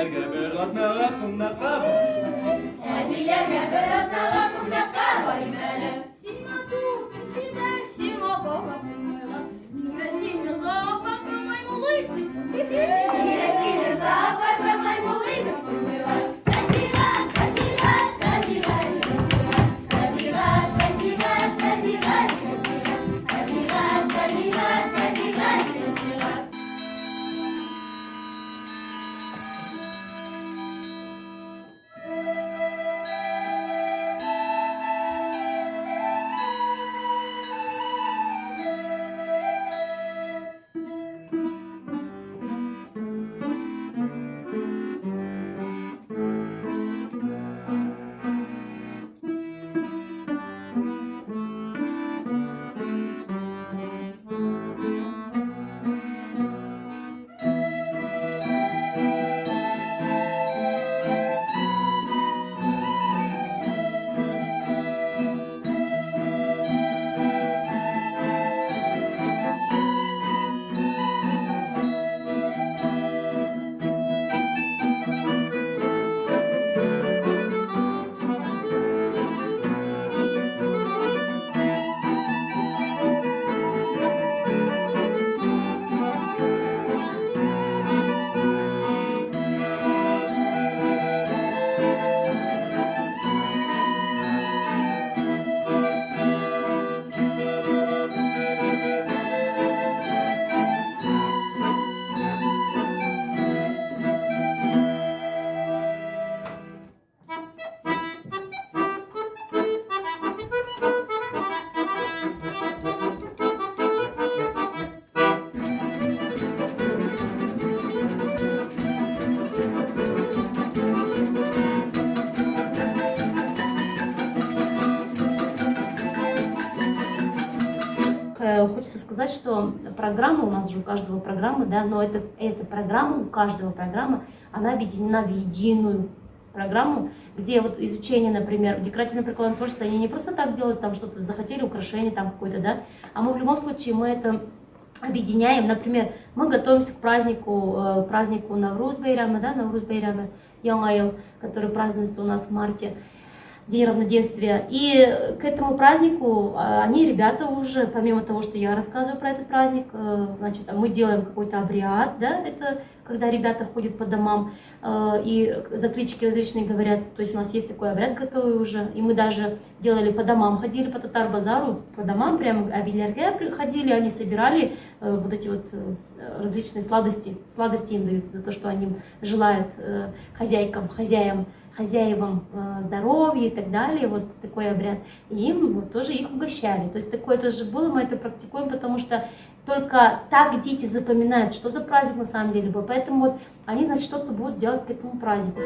Әбиләргә бер атнага кунакка Әбиләргә бер атнага кунакка барыйм әле. Сиңа тусын җибә, сиңа бала кыймыйлар. Ниңә син зоопаркка маймыл итеп куймыйлар? Ниңә син зоопаркка маймыл итеп куймыйлар? Фәтиха, Фәтиха, Фәтиха, Фәтиха, Фәтиха, Фәтиха, Фәтиха, Фәтиха, Фәтиха, Фәтиха. Хочется сказать, что программа, у нас же у каждого программа, да, но эта программа, у каждого программа, она объединена в единую программу, где вот изучение, например, декоративно-прикладное творчество, они не просто так делают, там что-то захотели, украшение там какое-то, да, а мы в любом случае, мы это объединяем. Например, мы готовимся к празднику Навруз Байрамы, да, Навруз Байрамы, Яңа ел, который празднуется у нас в марте. День равноденствия. И к этому празднику они, ребята, уже, помимо того, что я рассказываю про этот праздник, значит, мы делаем какой-то обряд, да, это когда ребята ходят по домам и заклички различные говорят, то есть у нас есть такой обряд готовый уже, и мы даже делали по домам, ходили по Татар-базару, по домам прямо Абилярге ходили, они собирали вот эти вот различные сладости им дают за то, что они желают хозяевам здоровья и так далее, вот такой обряд. И им вот тоже их угощали. То есть такое тоже было, мы это практикуем, потому что только так дети запоминают, что за праздник на самом деле был. Поэтому вот они, значит, что-то будут делать к этому празднику.